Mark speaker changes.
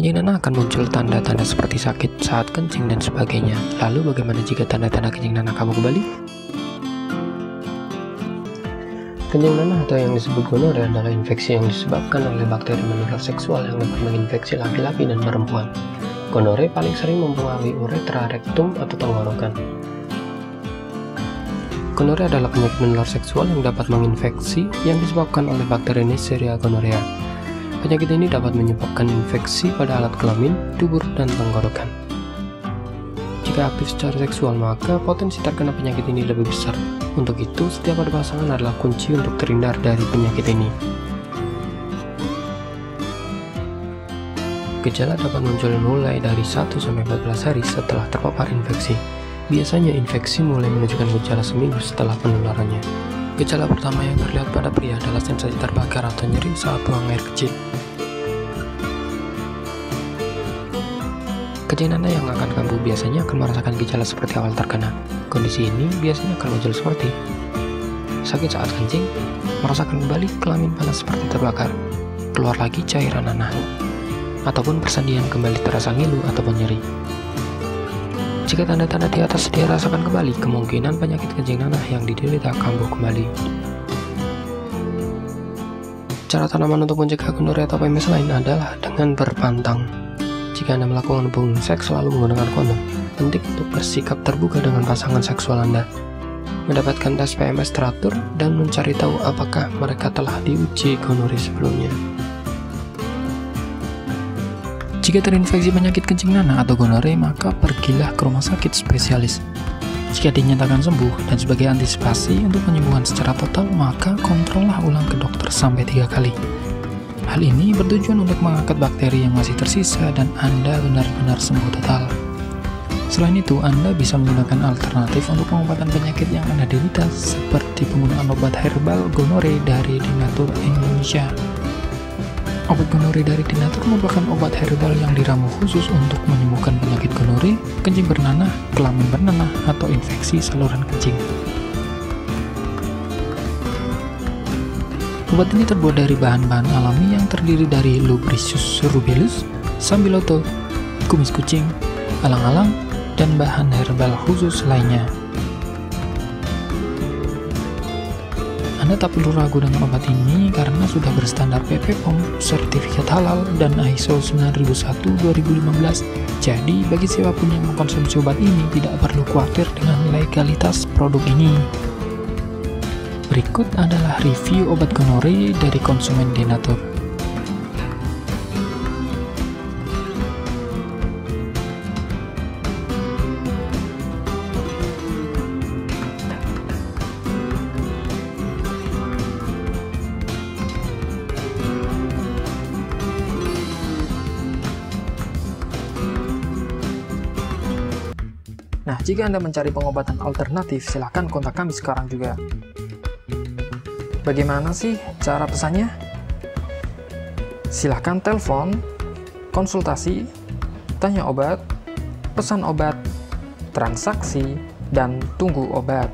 Speaker 1: kencing nanah akan muncul tanda-tanda seperti sakit saat kencing dan sebagainya. Lalu bagaimana jika tanda-tanda kencing nanah kamu kembali? Kencing nanah atau yang disebut gonore adalah infeksi yang disebabkan oleh bakteri menular seksual yang dapat menginfeksi laki-laki dan perempuan. Gonore paling sering mempengaruhi uretra, rektum, atau tenggorokan. Gonore adalah penyakit menular seksual yang dapat menginfeksi yang disebabkan oleh bakteri Neisseria gonorrhea. Penyakit ini dapat menyebabkan infeksi pada alat kelamin, dubur, dan tenggorokan. Jika aktif secara seksual, maka potensi terkena penyakit ini lebih besar. Untuk itu, setiap ada pasangan adalah kunci untuk terhindar dari penyakit ini. Gejala dapat muncul mulai dari 1-14 hari setelah terpapar infeksi. Biasanya infeksi mulai menunjukkan gejala seminggu setelah penularannya. Gejala pertama yang terlihat pada pria adalah sensasi terbakar atau nyeri saat buang air kecil. Kencing nanah yang akan kambuh biasanya akan merasakan gejala seperti awal terkena. Kondisi ini biasanya akan muncul seperti sakit saat kencing, merasakan kembali kelamin panas seperti terbakar, keluar lagi cairan nanah, ataupun persendian kembali terasa ngilu ataupun nyeri. Jika tanda-tanda di atas dirasakan kembali, kemungkinan penyakit kencing nanah yang diderita kambuh kembali. Cara tanaman untuk mencegah gonore atau PMS lain adalah dengan berpantang. Jika Anda melakukan hubungan seks selalu menggunakan kondom, penting untuk bersikap terbuka dengan pasangan seksual Anda, mendapatkan tes PMS teratur, dan mencari tahu apakah mereka telah diuji gonore sebelumnya. Jika terinfeksi penyakit kencing nanah atau gonore, maka pergilah ke rumah sakit spesialis. Jika dinyatakan sembuh dan sebagai antisipasi untuk penyembuhan secara total, maka kontrollah ulang ke dokter sampai 3 kali. Hal ini bertujuan untuk mengangkat bakteri yang masih tersisa dan Anda benar-benar sembuh total. Selain itu, Anda bisa menggunakan alternatif untuk pengobatan penyakit yang Anda derita, seperti penggunaan obat herbal gonore dari Dinatur Indonesia. Obat gonore dari Dinatur merupakan obat herbal yang diramu khusus untuk menyembuhkan penyakit gonore, kencing bernanah, kelamin bernanah, atau infeksi saluran kencing. Obat ini terbuat dari bahan-bahan alami yang terdiri dari Lubricius rubellus, sambiloto, kumis kucing, alang-alang, dan bahan herbal khusus lainnya. Anda tak perlu ragu dengan obat ini karena sudah berstandar BPOM, sertifikat halal, dan ISO 9001-2015. Jadi, bagi siapapun yang mengkonsumsi obat ini tidak perlu khawatir dengan legalitas produk ini. Berikut adalah review obat gonore dari konsumen Dinatur. Nah, jika Anda mencari pengobatan alternatif, silahkan kontak kami sekarang juga. Bagaimana sih cara pesannya? Silahkan telepon, konsultasi, tanya obat, pesan obat, transaksi, dan tunggu obat.